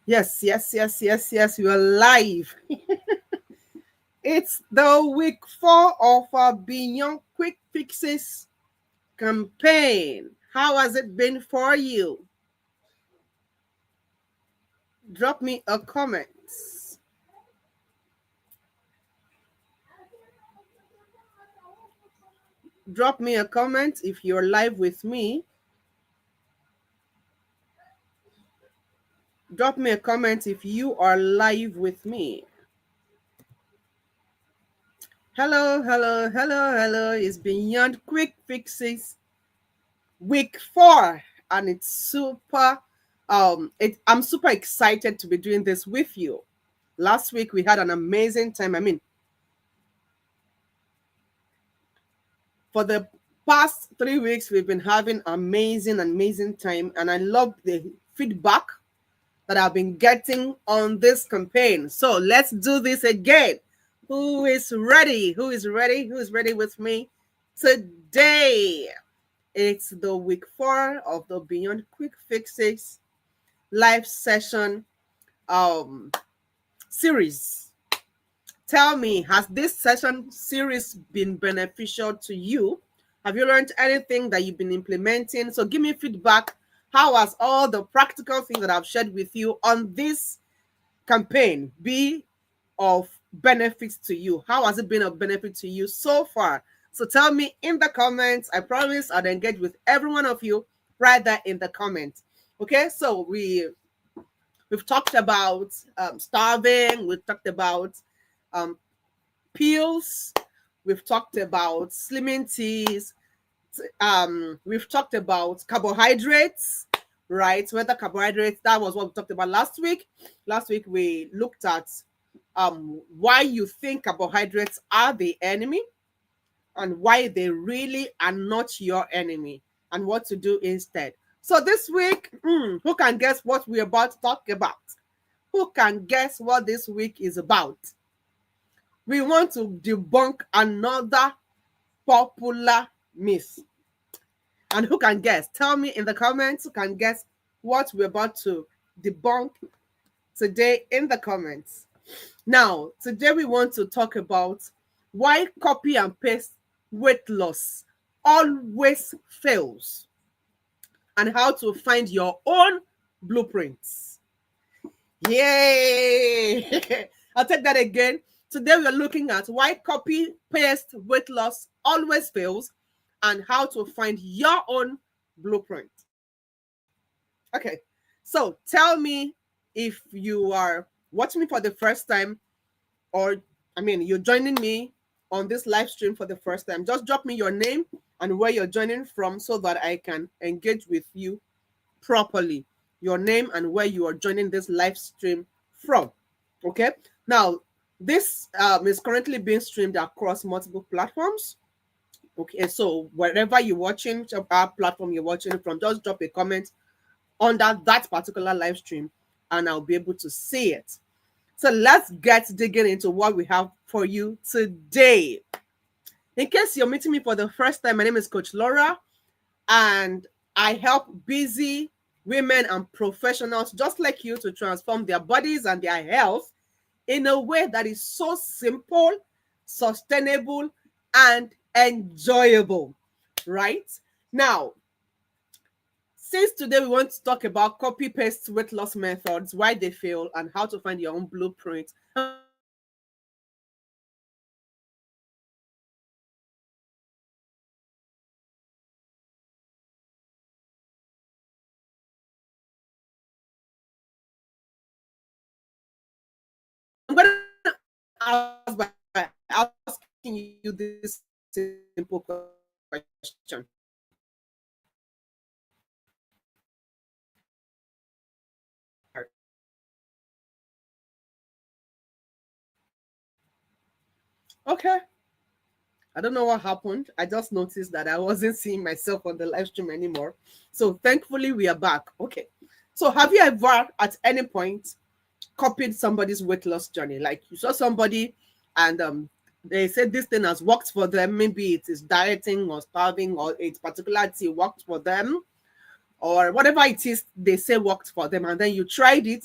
Yes, yes, yes, yes, yes. You are live. It's the week 4 of our Beyond Quick Fixes campaign. How has it been for you? Drop me a comment. Drop me a comment if you're live with me. Drop me a comment if you are live with me. Hello, hello, hello, hello. It's Beyond Quick Fixes week 4, and it's I'm super excited to be doing this with you. Last week we had an amazing time. For the past 3 weeks we've been having amazing time, and I love the feedback that I've been getting on this campaign. So let's do this again. Who is ready? Who is ready? Who is ready with me today? It's the week 4 of the Beyond Quick Fixes live session series. Tell me, has this session series been beneficial to you? Have you learned anything that you've been implementing? So give me feedback. How has all the practical things that I've shared with you on this campaign be of benefit to you? How has it been of benefit to you so far? So tell me in the comments. I promise I'll engage with every one of you right there in the comments. Okay, so we've talked about starving. We've talked about um, pills. We've talked about slimming teas. We've talked about carbohydrates, right? Whether carbohydrates, that was what we talked about last week. Last week we looked at why you think carbohydrates are the enemy and why they really are not your enemy and what to do instead. So this week, who can guess what we're about to talk about? Who can guess what this week is about? We want to debunk another popular myth. And who can guess? Tell me in the comments who can guess what we're about to debunk today in the comments. Now, today we want to talk about why copy and paste weight loss always fails and how to find your own blueprints. Yay! I'll take that again. Today we are looking at why copy paste weight loss always fails and how to find your own blueprint. Okay, so tell me if you are watching me for the first time, or you're joining me on this live stream for the first time. Just drop me your name and where you're joining from so that I can engage with you properly. Your name and where you are joining this live stream from. Okay, now this is currently being streamed across multiple platforms. Okay, so wherever you're watching, whichever platform you're watching from, just drop a comment under that particular live stream and I'll be able to see it. So let's get digging into what we have for you today. In case you're meeting me for the first time, my name is Coach Laura, and I help busy women and professionals just like you to transform their bodies and their health in a way that is so simple, sustainable, and enjoyable. Right? Now, since today we want to talk about copy paste weight loss methods, why they fail, and how to find your own blueprint. I'm going to ask my asking you this simple question. Okay. I don't know what happened. I just noticed that I wasn't seeing myself on the live stream anymore. So thankfully we are back. Okay. So have you ever at any point copied somebody's weight loss journey? Like you saw somebody and they said this thing has worked for them. Maybe it is dieting or starving or a particular thing worked for them or whatever it is they say worked for them. And then you tried it,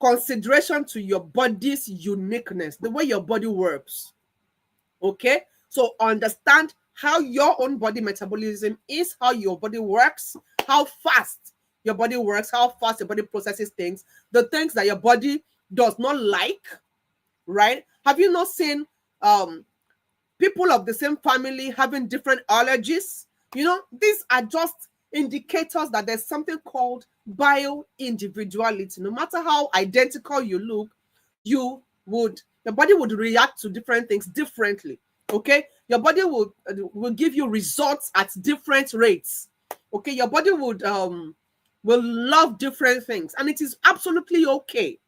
consideration to your body's uniqueness, the way your body works. Okay, so understand how your own body metabolism is, how your body works, how fast your body works, how fast your body processes things, the things that your body does not like, right? Have you not seen people of the same family having different allergies? You know, these are just indicators that there's something called bio-individuality. No matter how identical you look, the body would react to different things differently. Okay, your body will give you results at different rates. Okay, your body will love different things, and it is absolutely okay,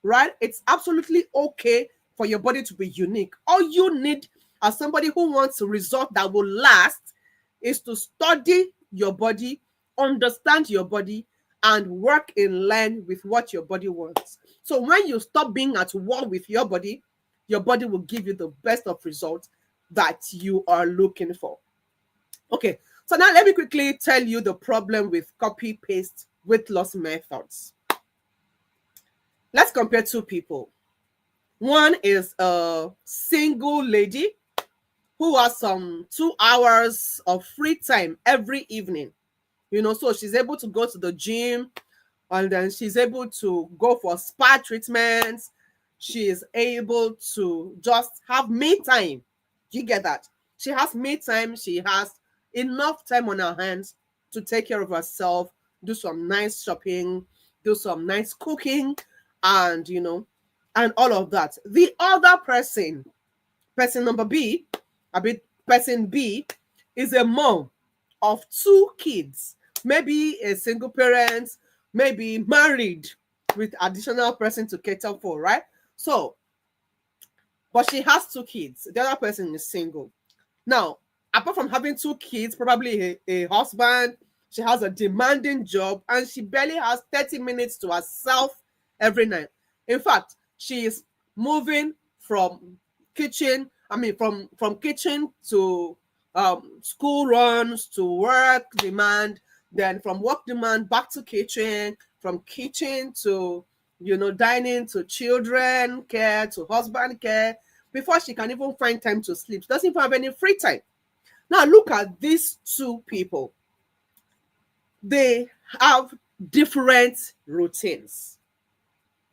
right? It's absolutely okay for your body to be unique. All you need as somebody who wants a result that will last is to study your body, understand your body, and work in line with what your body wants. So when you stop being at war with your body will give you the best of results that you are looking for. Okay, so now let me quickly tell you the problem with copy-paste weight loss methods. Let's compare two people. One is a single lady who has some 2 hours of free time every evening. You know, so she's able to go to the gym, and then she's able to go for spa treatments. She is able to just have me time. Do you get that? She has me time. She has enough time on her hands to take care of herself, do some nice shopping, do some nice cooking, and, you know, and all of that. The other person number B, person B, is a mom of 2 kids, maybe a single parent, maybe married with additional person to cater for, right? So, but she has 2 kids. The other person is single. Now, apart from having 2 kids, probably a husband, she has a demanding job, and she barely has 30 minutes to herself every night. In fact, she is moving from kitchen to school runs, to work demand, then from work demand back to kitchen, from kitchen to, you know, dining, to children care, to husband care, before she can even find time to sleep. She doesn't even have any free time. Now look at these 2 people. They have different routines.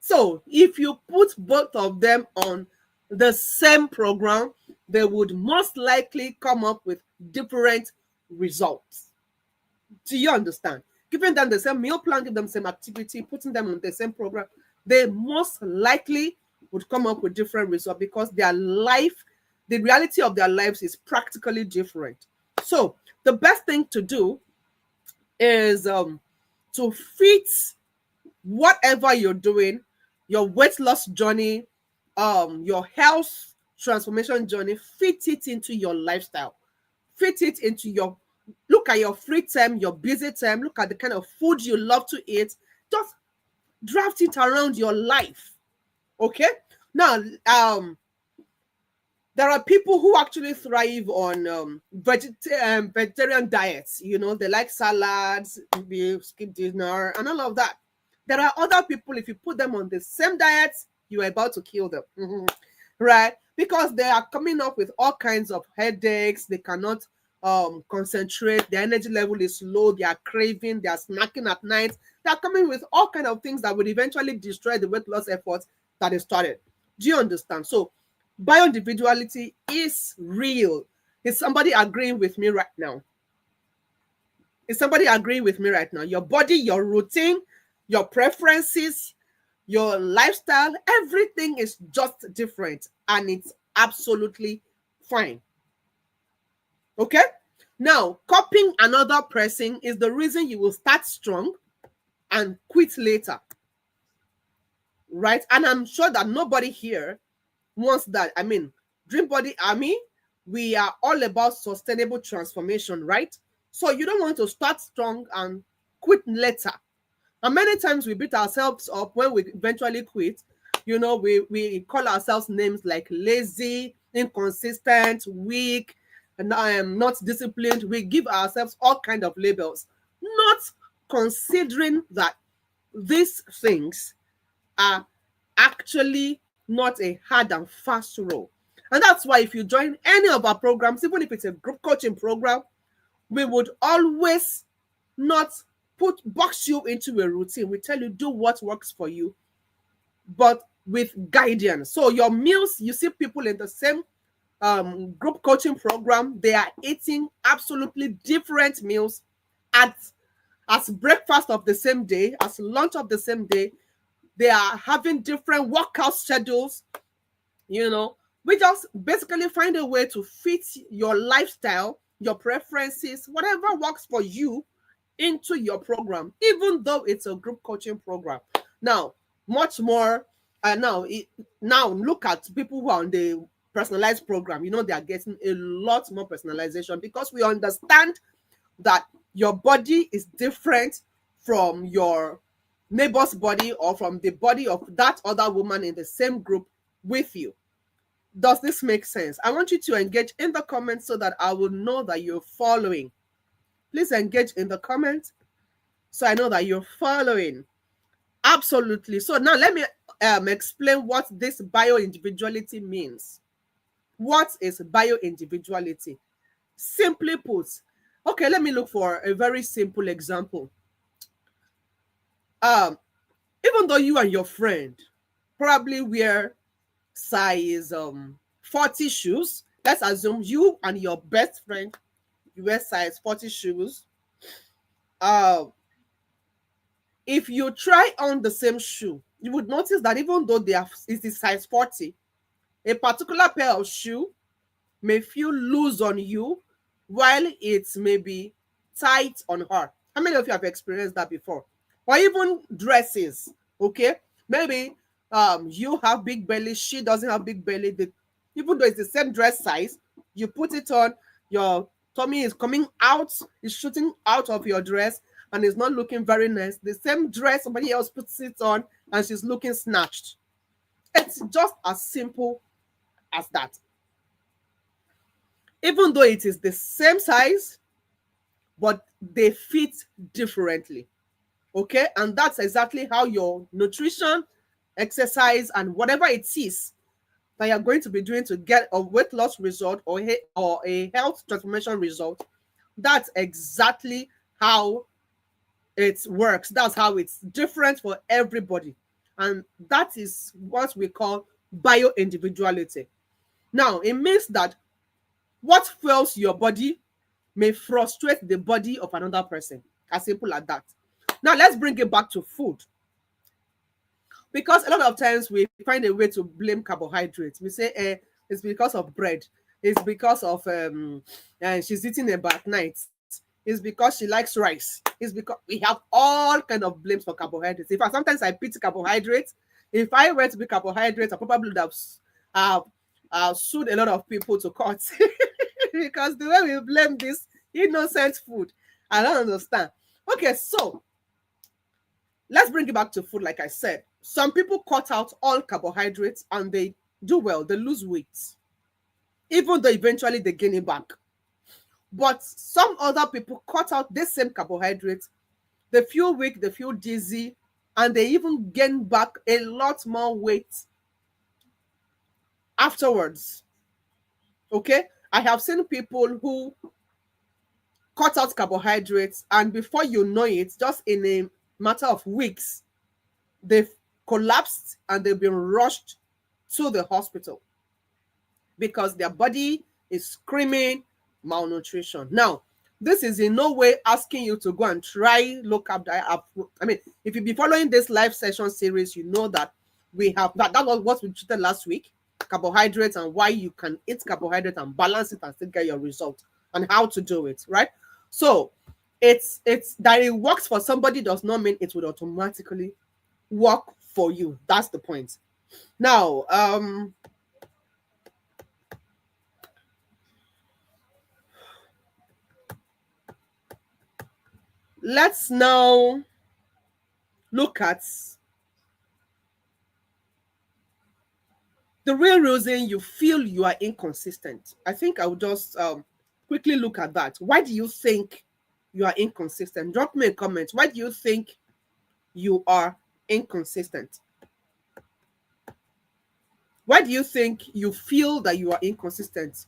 So if you put both of them on the same program, they would most likely come up with different results. Do you understand? Giving them the same meal plan, give them the same activity, putting them on the same program, they most likely would come up with different results, because their life, the reality of their lives, is practically different. So the best thing to do is to fit whatever you're doing, your weight loss journey, your health transformation journey, fit it into your lifestyle, fit it into your, look at your free time, your busy time, look at the kind of food you love to eat, just draft it around your life. Okay, now there are people who actually thrive on vegetarian diets. You know, they like salads, maybe skip dinner, and all of that. There are other people, if you put them on the same diet, you are about to kill them, right? Because they are coming up with all kinds of headaches. They cannot concentrate. Their energy level is low. They are craving. They are snacking at night. They are coming with all kinds of things that would eventually destroy the weight loss efforts that they started. Do you understand? So bio-individuality is real. Is somebody agreeing with me right now? Is somebody agreeing with me right now? Your body, your routine, your preferences, your lifestyle, everything is just different, and it's absolutely fine. Okay? Now, copying another person is the reason you will start strong and quit later. Right? And I'm sure that nobody here wants that. I mean, Dream Body Army, we are all about sustainable transformation, right? So you don't want to start strong and quit later. And many times we beat ourselves up when we eventually quit. You know, we call ourselves names like lazy, inconsistent, weak, and not disciplined. We give ourselves all kinds of labels, not considering that these things are actually not a hard and fast rule. And that's why if you join any of our programs, even if it's a group coaching program, we would always not box you into a routine. We tell you do what works for you, but with guidance. So your meals, you see people in the same group coaching program, they are eating absolutely different meals at as breakfast of the same day, as lunch of the same day. They are having different workout schedules. We just basically find a way to fit your lifestyle, your preferences, whatever works for you into your program, even though it's a group coaching program. Now, much more, now look at people who are on the personalized program. They are getting a lot more personalization because we understand that your body is different from your neighbor's body or from the body of that other woman in the same group with you. Does this make sense? I want you to engage in the comments so that I will know that you're following. Please engage in the comments so I know that you're following. Absolutely. So now let me explain what this bio-individuality means. What is bio-individuality? Simply put, okay, let me look for a very simple example. Even though you and your friend probably wear size 40 shoes, let's assume you and your best friend, you wear size 40 shoes. If you try on the same shoe, you would notice that even though it is size 40, a particular pair of shoe may feel loose on you while it may be tight on her. How many of you have experienced that before? Or even dresses, okay? Maybe you have big belly, she doesn't have big belly. Even though it's the same dress size, you put it on, your tummy is coming out, is shooting out of your dress, and it's not looking very nice. The same dress, somebody else puts it on, and she's looking snatched. It's just as simple as that. Even though it is the same size, but they fit differently. Okay, and that's exactly how your nutrition, exercise, and whatever it is that you're going to be doing to get a weight loss result or a health transformation result, that's exactly how it works. That's how it's different for everybody. And that is what we call bio-individuality. Now, it means that what fuels your body may frustrate the body of another person. As simple as that. Now, let's bring it back to food. Because a lot of times we find a way to blame carbohydrates. We say, it's because of bread. It's because of she's eating about at night. It's because she likes rice. It's because we have all kind of blames for carbohydrates. In fact, sometimes I pity carbohydrates. If I were to be carbohydrates, I probably would have sued a lot of people to court because the way we blame this innocent food, I don't understand. Okay, so let's bring it back to food. Like I said, some people cut out all carbohydrates and they do well. They lose weight, even though eventually they gain it back. But some other people cut out the same carbohydrates. They feel weak, they feel dizzy, and they even gain back a lot more weight afterwards. Okay, I have seen people who cut out carbohydrates, and before you know it, just in a matter of weeks, they've collapsed and they've been rushed to the hospital because their body is screaming malnutrition. Now, this is in no way asking you to go and try low carb diet. I mean, if you've been following this live session series, you know that we have that was what we treated last week, carbohydrates and why you can eat carbohydrates and balance it and still get your result and how to do it, right? So it's that it works for somebody does not mean it would automatically work for you. That's the point. Now, let's now look at the real reason you feel you are inconsistent. I think I will just quickly look at that. Why do you think you are inconsistent? Drop me a comment. Why do you think you are inconsistent? Why do you think you feel that you are inconsistent?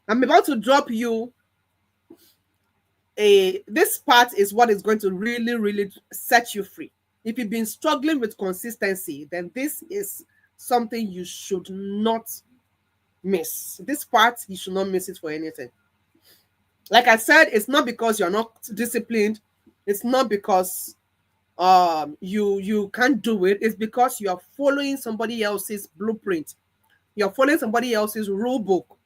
I'm about to drop you this part is what is going to really, really set you free. If you've been struggling with consistency, then this is something you should not miss. This part, you should not miss it for anything. Like I said, it's not because you're not disciplined. It's not because you can't do it. It's because you are following somebody else's blueprint. You're following somebody else's rule book.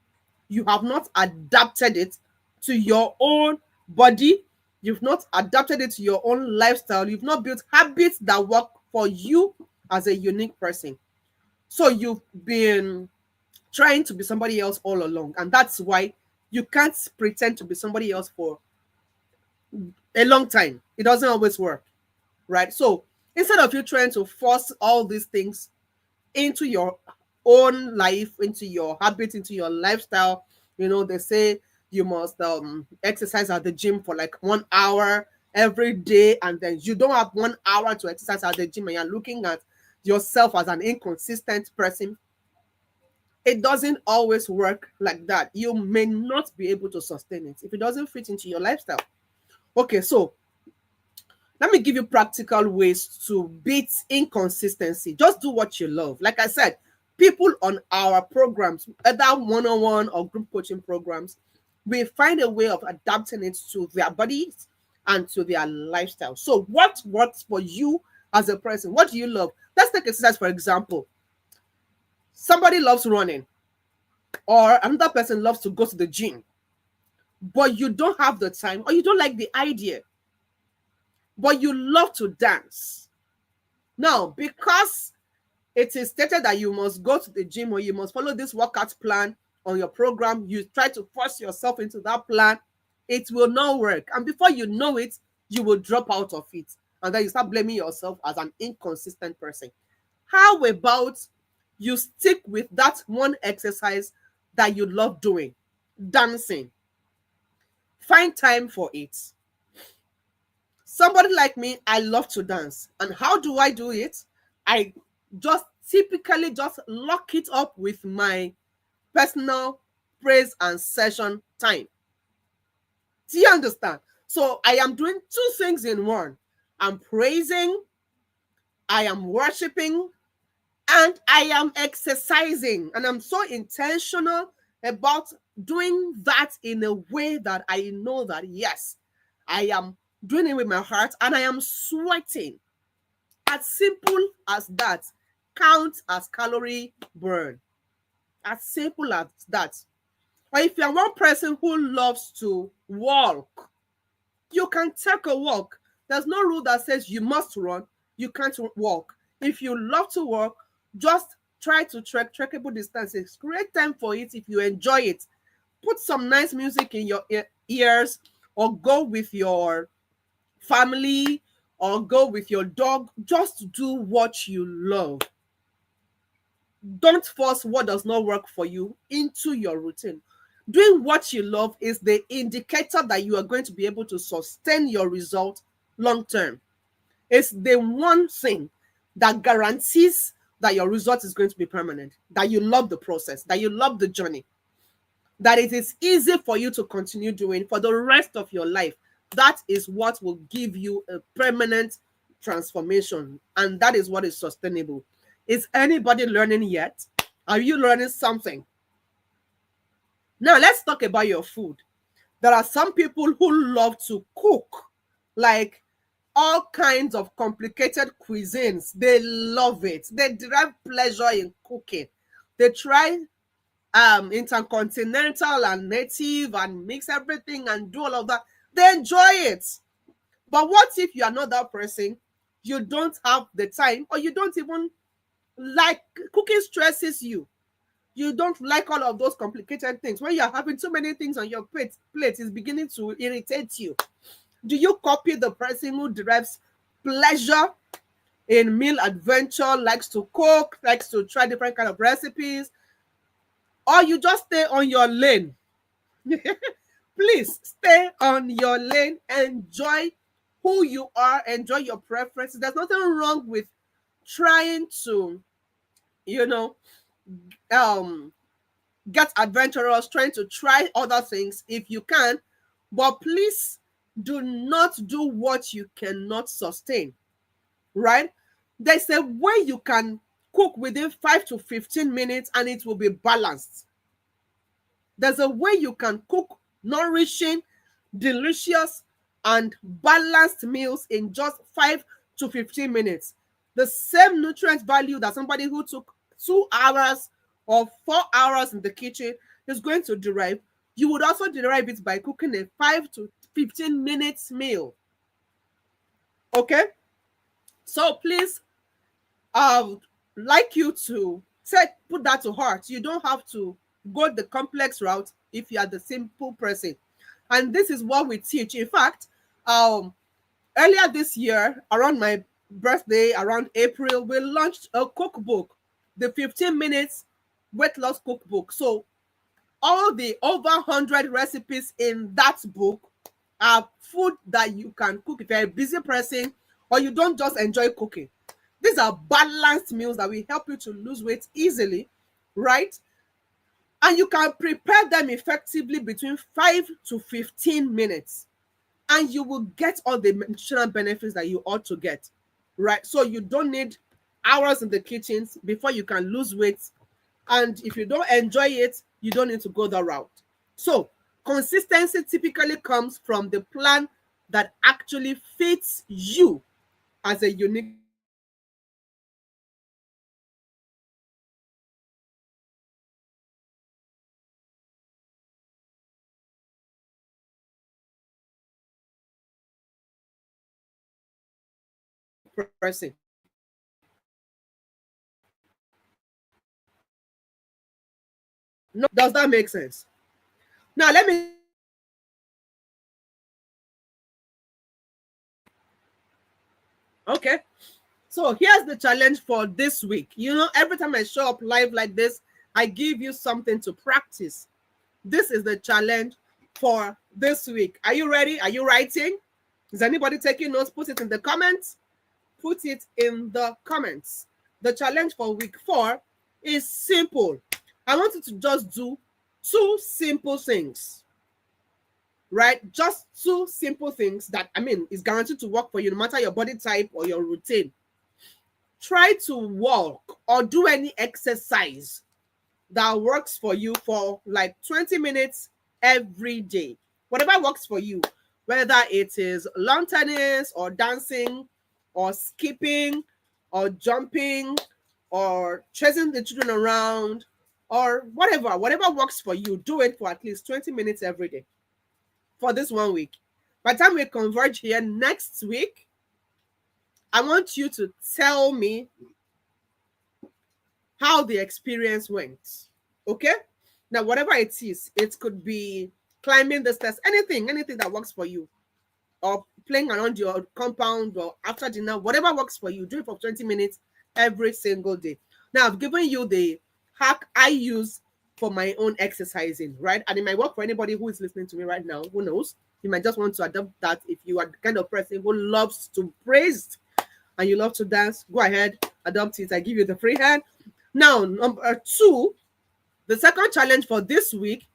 You have not adapted it to your own body. You've not adapted it to your own lifestyle. You've not built habits that work for you as a unique person. So you've been trying to be somebody else all along. And that's why you can't pretend to be somebody else for a long time. It doesn't always work, right? So instead of you trying to force all these things into your own life, into your habits, into your lifestyle, they say you must exercise at the gym for like 1 hour every day, and then you don't have 1 hour to exercise at the gym, and you're looking at yourself as an inconsistent person. It doesn't always work like that. You may not be able to sustain it if it doesn't fit into your lifestyle. Okay, so let me give you practical ways to beat inconsistency. Just do what you love. Like I said, people on our programs, either one-on-one or group coaching programs, we find a way of adapting it to their bodies and to their lifestyle. So what works for you as a person? What do you love? Let's take exercise, for example. Somebody loves running, or another person loves to go to the gym, but you don't have the time, or you don't like the idea, but you love to dance. Now, because it is stated that you must go to the gym or you must follow this workout plan on your program, you try to force yourself into that plan, it will not work. And before you know it, you will drop out of it. And then you start blaming yourself as an inconsistent person. How about you stick with that one exercise that you love doing, dancing? Find time for it. Somebody like me, I love to dance. And how do I do it? I just typically just lock it up with my personal praise and session time. Do you understand? So I am doing two things in one. I'm praising, I am worshiping, and I am exercising. And I'm so intentional about doing that in a way that I know that, yes, I am doing it with my heart and I am sweating. As simple as that. Count as calorie burn. As simple as that. Or if you're one person who loves to walk, you can take a walk. There's no rule that says you must run, you can't walk. If you love to walk, just try to trek trackable distances. Create time for it if you enjoy it. Put some nice music in your ears, or go with your family, or go with your dog. Just do what you love. Don't force what does not work for you into your routine. Doing what you love is the indicator that you are going to be able to sustain your result long term. It's the one thing that guarantees that your result is going to be permanent, that you love the process, that you love the journey, that it is easy for you to continue doing for the rest of your life. That is what will give you a permanent transformation, and that is what is sustainable. Is anybody learning yet? Are you learning something? Now, let's talk about your food. There are some people who love to cook, like all kinds of complicated cuisines. They love it. They derive pleasure in cooking. They try intercontinental and native and mix everything and do all of that. They enjoy it. But what if you are not that person? You don't have the time, or you don't even like cooking. Stresses you. You don't like all of those complicated things. When you're having too many things on your plate is beginning to irritate you. Do you copy the person who derives pleasure in meal adventure, likes to cook, likes to try different kind of recipes, or you just stay on your lane? Please stay on your lane. Enjoy who you are. Enjoy your preferences. There's nothing wrong with trying to you know, get adventurous, trying to try other things if you can, but please do not do what you cannot sustain, right? There's a way you can cook within 5 to 15 minutes and it will be balanced. There's a way you can cook nourishing, delicious, and balanced meals in just 5 to 15 minutes. The same nutrient value that somebody who took 2 hours or 4 hours in the kitchen is going to derive, you would also derive it by cooking a 5 to 15 minutes meal. Okay? So please, I would like you to put that to heart. You don't have to go the complex route if you are the simple person. And this is what we teach. In fact, earlier this year, around my birthday, around April, we launched a cookbook, the 15 minutes weight loss cookbook. So all the over 100 recipes in that book are food that you can cook if you're a busy person or you don't just enjoy cooking. These are balanced meals that will help you to lose weight easily, right? And you can prepare them effectively between 5 to 15 minutes. And you will get all the nutritional benefits that you ought to get, right? So you don't need hours in the kitchens before you can lose weight. And if you don't enjoy it, you don't need to go that route. So consistency typically comes from the plan that actually fits you as a unique person. No, does that make sense? Now let me. Okay. So here's the challenge for this week. You know, every time I show up live like this, I give you something to practice. This is the challenge for this week. Are you ready? Are you writing? Is anybody taking notes? Put it in the comments. Put it in the comments. The challenge for week 4 is simple. I want you to just do 2 simple things, right? Just 2 simple things that, is guaranteed to work for you no matter your body type or your routine. Try to walk or do any exercise that works for you for like 20 minutes every day. Whatever works for you, whether it is lawn tennis or dancing or skipping or jumping or chasing the children around or whatever works for you, do it for at least 20 minutes every day for this 1 week. By the time we converge here next week, I want you to tell me how the experience went. Okay? Now, whatever it is, it could be climbing the stairs, anything that works for you, or playing around your compound or after dinner, whatever works for you. Do it for 20 minutes every single day. Now, I've given you the hack I use for my own exercising, right? And it might work for anybody who is listening to me right now. Who knows? You might just want to adopt that if you are the kind of person who loves to praise and you love to dance. Go ahead, adopt it. I give you the free hand. Now, number 2, the second challenge for this week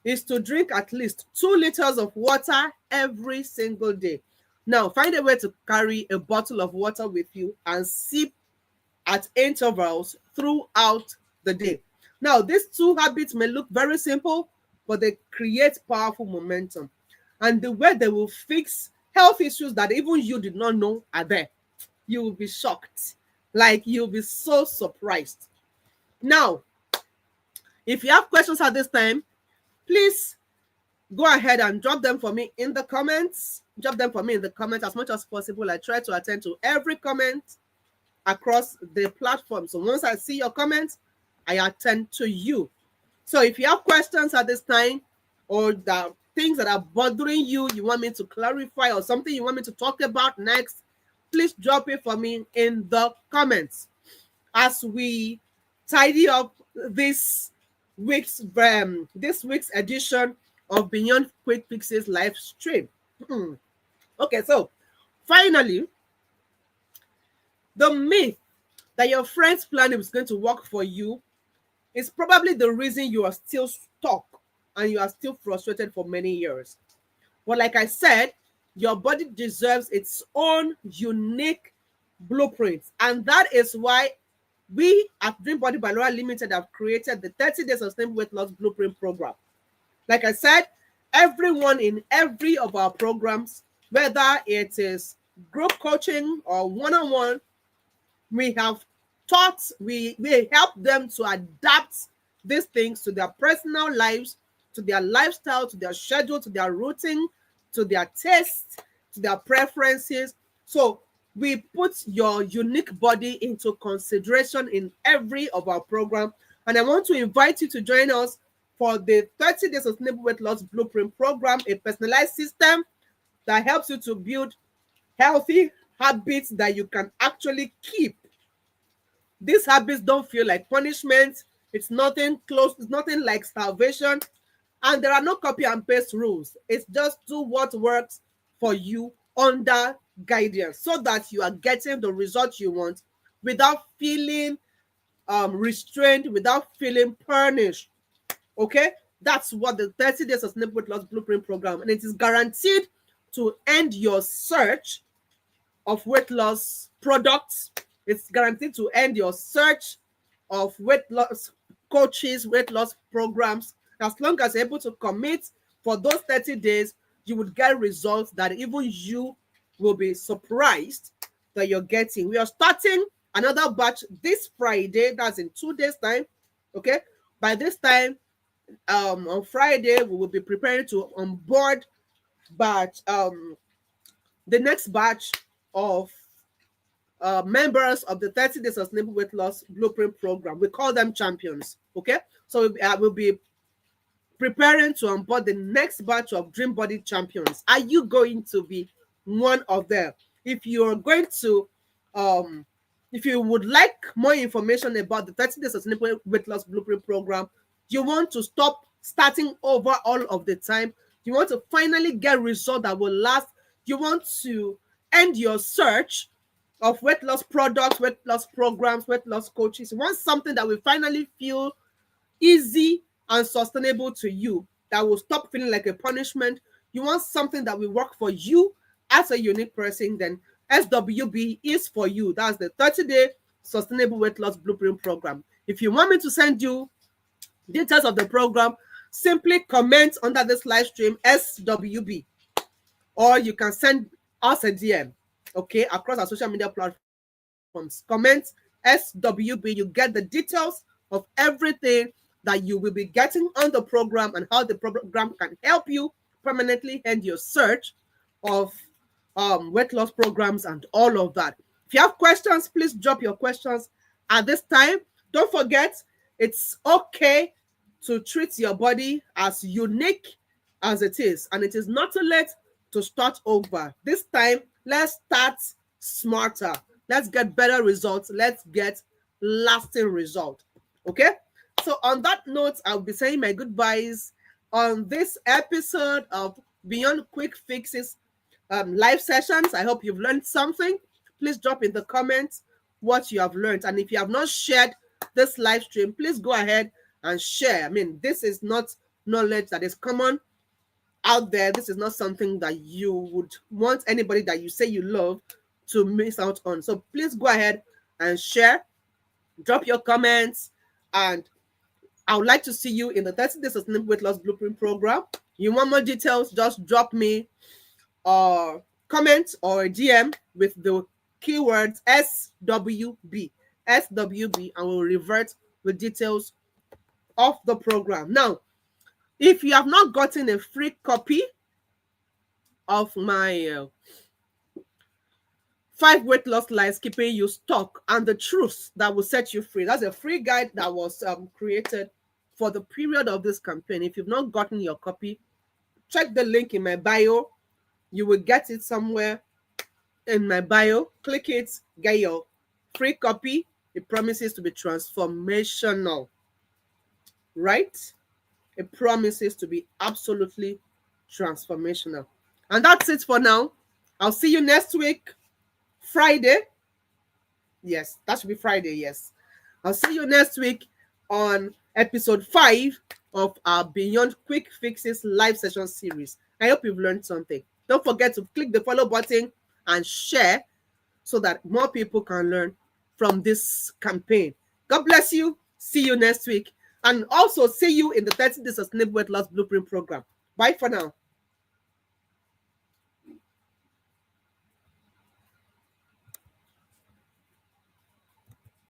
is to drink at least 2 liters of water every single day. Now, find a way to carry a bottle of water with you and sip at intervals throughout the day. Now, these 2 habits may look very simple, but they create powerful momentum. And the way they will fix health issues that even you did not know are there, you will be shocked. Like, you'll be so surprised. Now, if you have questions at this time, please go ahead and drop them for me in the comments. Drop them for me in the comments as much as possible. I try to attend to every comment across the platform. So once I see your comments, I attend to you. So if you have questions at this time, or the things that are bothering you, you want me to clarify, or something you want me to talk about next, please drop it for me in the comments as we tidy up this week's edition of Beyond Quick Fixes live stream. Okay, so finally, the myth that your friend's plan is going to work for you is probably the reason you are still stuck and you are still frustrated for many years. But like I said, your body deserves its own unique blueprint. And that is why we at Dream Body by Laura Limited have created the 30 Days Sustainable Weight Loss Blueprint Program. Like I said, everyone in every of our programs, whether it is group coaching or one-on-one, we have taught, we help them to adapt these things to their personal lives, to their lifestyle, to their schedule, to their routine, to their tastes, to their preferences. So we put your unique body into consideration in every of our program. And I want to invite you to join us for the 30 Days Sustainable Weight Loss Blueprint Program, a personalized system that helps you to build healthy habits that you can actually keep. These habits don't feel like punishment. It's nothing close. It's nothing like starvation. And there are no copy and paste rules. It's just do what works for you under guidance so that you are getting the results you want without feeling restrained, without feeling punished. Okay? That's what the 30 Days Sustainable Weight Loss Blueprint Program, and it is guaranteed to end your search of weight loss products. It's guaranteed to end your search of weight loss coaches, weight loss programs. As long as you're able to commit for those 30 days, you would get results that even you will be surprised that you're getting. We are starting another batch this Friday. That's in 2 days' time. Okay. By this time, on Friday, we will be preparing to onboard batch the next batch of members of the 30 Days Sustainable Weight Loss Blueprint Program. We call them champions. Okay. So we'll be preparing to onboard the next batch of Dream Body champions. Are you going to be one of them? If you're going to, if you would like more information about the 30 Days Sustainable Weight Loss Blueprint Program, you want to stop starting over all of the time, you want to finally get results that will last, you want to end your search of weight loss products, weight loss programs, weight loss coaches, you want something that will finally feel easy and sustainable to you, that will stop feeling like a punishment, you want something that will work for you as a unique person, then SWB is for you. That's the 30-day Sustainable Weight Loss Blueprint Program. If you want me to send you details of the program, simply comment under this live stream SWB, or you can send us a DM, okay, across our social media platforms. Comment SWB, you get the details of everything that you will be getting on the program and how the program can help you permanently end your search of weight loss programs and all of that. If you have questions, please drop your questions at this time. Don't forget, it's okay to treat your body as unique as it is, and it is not too late to start over. This time, let's start smarter. Let's get better results. Let's get lasting results. Okay? So on that note, I'll be saying my goodbyes on this episode of Beyond Quick Fixes live sessions. I hope you've learned something. Please drop in the comments what you have learned. And if you have not shared this live stream, please go ahead and share. I mean, this is not knowledge that is common out there. This is not something that you would want anybody that you say you love to miss out on. So please go ahead and share. Drop your comments, and I would like to see you in the 30 Days Sustainable Weight Loss Blueprint Program. You want more details, just drop me a comment or a DM with the keywords SWB, and we'll revert with details of the program. Now, if you have not gotten a free copy of my 5 weight loss lies keeping you stuck and the truths that will set you free, that's a free guide that was created for the period of this campaign. If you've not gotten your copy, check the link in my bio. You will get it somewhere in my bio. Click it, get your free copy. It promises to be transformational, right? It promises to be absolutely transformational. And that's it for now. I'll see you next week, Friday, Yes, that should be Friday. Yes. I'll see you next week on episode 5 of our Beyond Quick Fixes live session series. I hope you've learned something. Don't forget to click the follow button and share so that more people can learn from this campaign. God bless you. See you next week. And also see you in the 30 Days Sustainable Weight Loss Blueprint program. Bye for now.